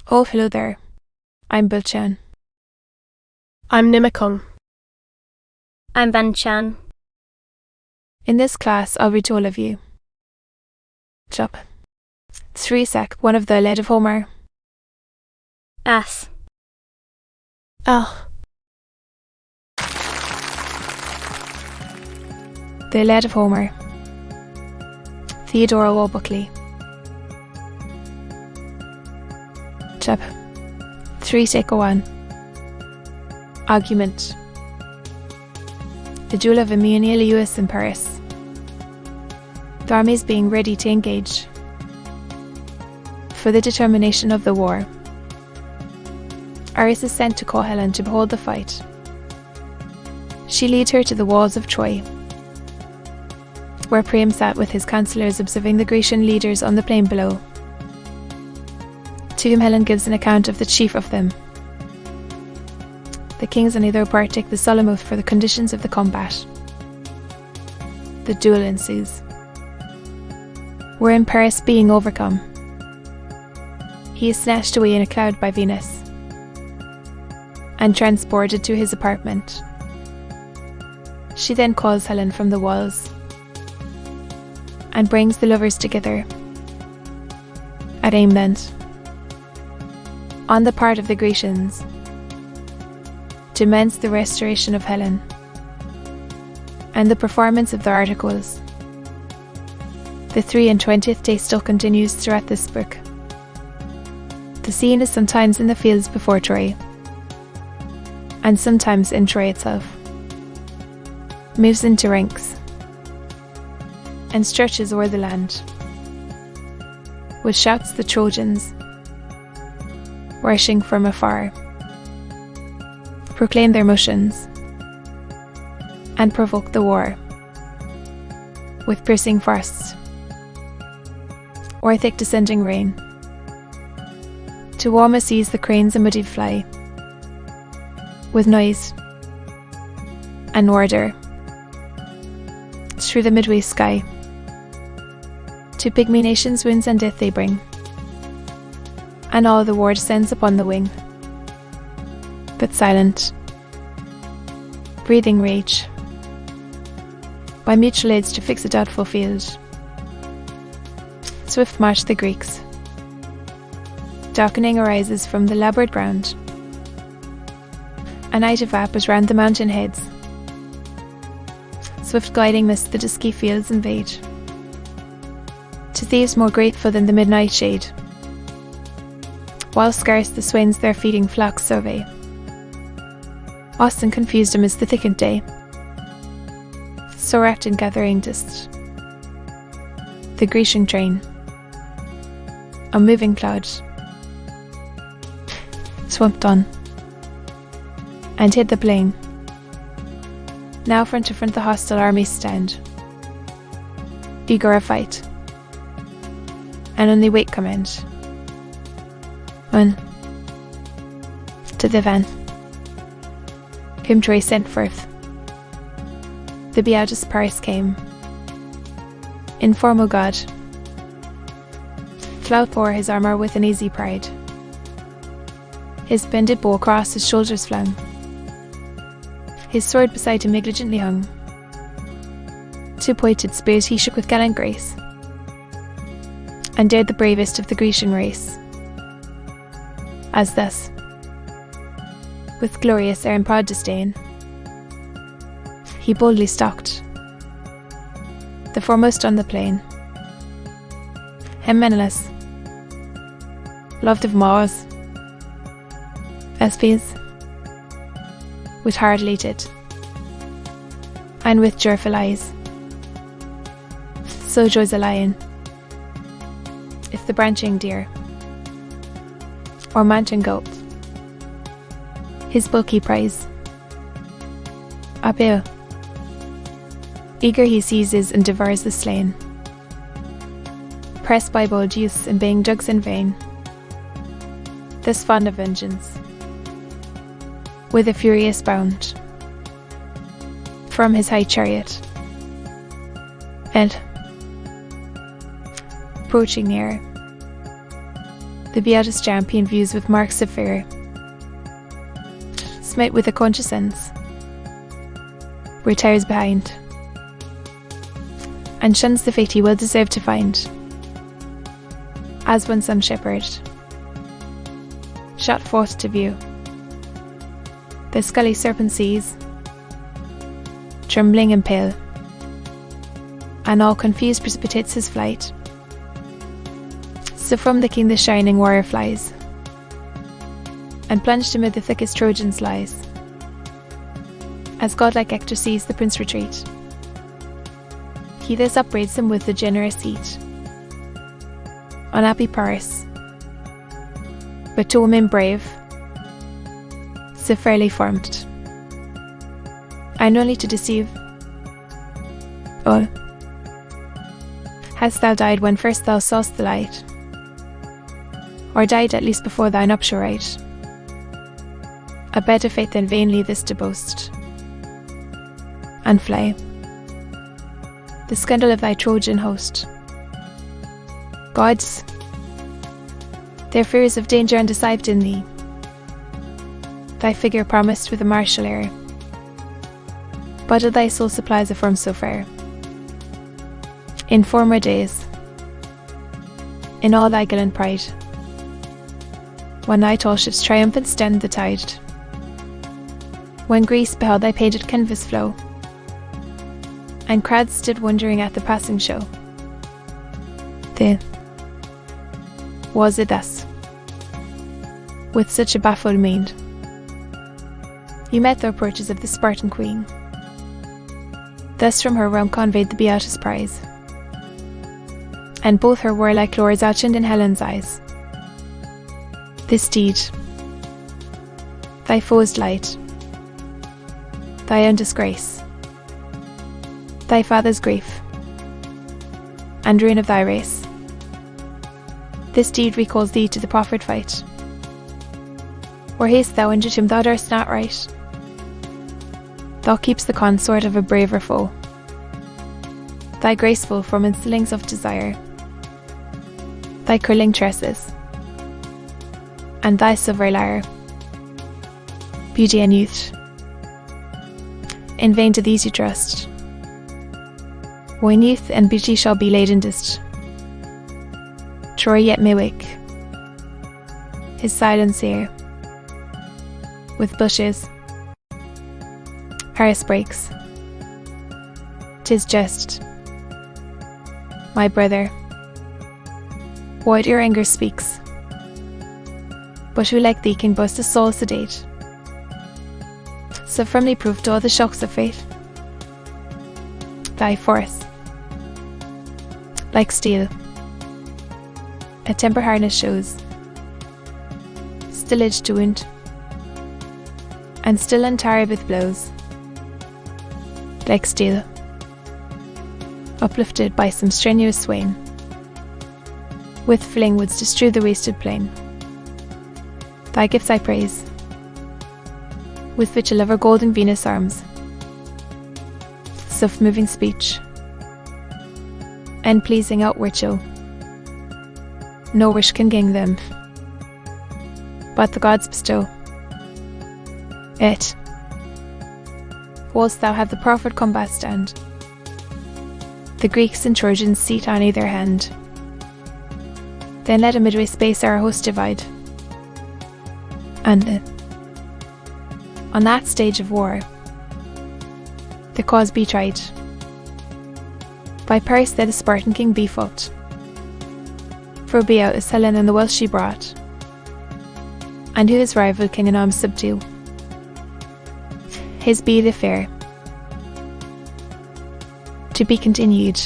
Oh, hello there. I'm Bilchan. I'm Nimikung. I'm Banchan. In this class, I'll read to all of you. Chap. 3 sec, one of the Iliad of Homer. As. Ah. The Iliad of Homer. Theodore Buckley. Chap. 3 sec 1. Argument. The duel of Alois in Paris. The armies being ready to engage for the determination of the war. Iris is sent to call Helen to behold the fight. She leads her to the walls of Troy, where Priam sat with his councillors observing the Grecian leaders on the plain below, to whom Helen gives an account of the chief of them. The kings and either part take the solemn oath for the conditions of the combat. The duel ensues, wherein Paris being overcome, he is snatched away in a cloud by Venus, and transported to his apartment. She then calls Helen from the walls, and brings the lovers together at Aimland, on the part of the Grecians, demands the restoration of Helen, and the performance of the articles. The 23rd day still continues throughout this book. The scene is sometimes in the fields before Troy, and sometimes in Troy itself. Moves into ranks, and stretches o'er the land. With shouts the Trojans, rushing from afar, proclaim their motions, and provoke the war, with piercing frosts, or thick descending rain. To warm seas the cranes and muddy fly, with noise and order, through the midway sky. To pygmy nations winds and death they bring, and all the war descends upon the wing. But silent, breathing rage, by mutual aids to fix a doubtful field. Swift march the Greeks. Darkening arises from the laboured ground. A night of vapors round the mountain heads. Swift gliding mist the dusky fields invade. To thieves more grateful than the midnight shade, while scarce the swains their feeding flocks survey. Lost and confused amidst the thickened day, so wrapped in gathering dust, the Grecian train, a moving cloud, swept on, and hid the plain. Now front to front the hostile armies stand, eager of fight, and only wait command. One, to the van, whom Troy sent forth. The Beatus Paris came, in form o' God. Flout bore his armour with an easy pride, his bended bow across his shoulders flung, his sword beside him negligently hung. 2 pointed spears he shook with gallant grace, and dared the bravest of the Grecian race. As thus, with glorious air and proud disdain, he boldly stalked, the foremost on the plain. Him Menelaus, loved of Mars, Espes, with heart elated, and with joyful eyes, so joys a lion, if the branching deer, or mountain goat, his bulky prize. Apeo, eager he seizes and devours the slain, pressed by bold youths and baying dogs in vain. This fond of vengeance, with a furious bound, from his high chariot, and, approaching near, The Beatus champion views with marks of fear, smite with a conscience, retires behind, and shuns the fate he will deserve to find. As when some shepherd shot forth to view the scully serpent sees, trembling and pale, and all confused precipitates his flight. So from the king the shining warrior flies, and plunged amid the thickest Trojans lies. As godlike Hector sees the prince retreat, he thus upbraids him with the generous heat. Unhappy Paris, but to women brave, so fairly formed, and only to deceive. Oh, hast thou died when first thou saw'st the light, or died at least before thy nuptial rite? A better fate than vainly this to boast, and fly the scandal of thy Trojan host. Gods, their fears of danger undeceived in thee, thy figure promised with a martial air, but of thy soul supplies a form so fair. In former days, in all thy gallant pride, when thy tall ships triumphant stemmed the tide, when Greece beheld thy painted canvas flow, and crowds stood wondering at the passing show, then was it thus, with such a baffled mien, you met the approaches of the Spartan queen, thus from her realm conveyed the Beatus prize, and both her warlike lords outshined in Helen's eyes. This deed, thy foe's delight, thy own disgrace, thy father's grief, and ruin of thy race. This deed recalls thee to the proffered fight. Or haste thou injured him thou durst not right? Thou keep'st the consort of a braver foe, thy graceful from instillings of desire, thy curling tresses, and thy silver lyre, beauty and youth. In vain to these you trust, when youth and beauty shall be laid in dust. Troy yet may wake, his silence here, with bushes, Paris breaks. 'Tis just, my brother, what your anger speaks, but who like thee can boast a soul sedate, so firmly proof to all the shocks of fate? Thy force, like steel, a temper harness shows, still edged to wound, and still untired with blows, like steel, uplifted by some strenuous swain, with fling wouldst strew the wasted plain. Thy gifts I praise, with which a lover golden Venus arms, soft moving speech, and pleasing outward show. No wish can gain them, but the gods bestow. It, whilst thou have the proffered combat stand, the Greeks and Trojans seat on either hand. Then let a midway space our host divide, and on that stage of war, the cause be tried. By Paris there the Spartan king be fought, for Beatus Helen and the wealth she brought, and who his rival king in arms subdue, his be the fair. To be continued.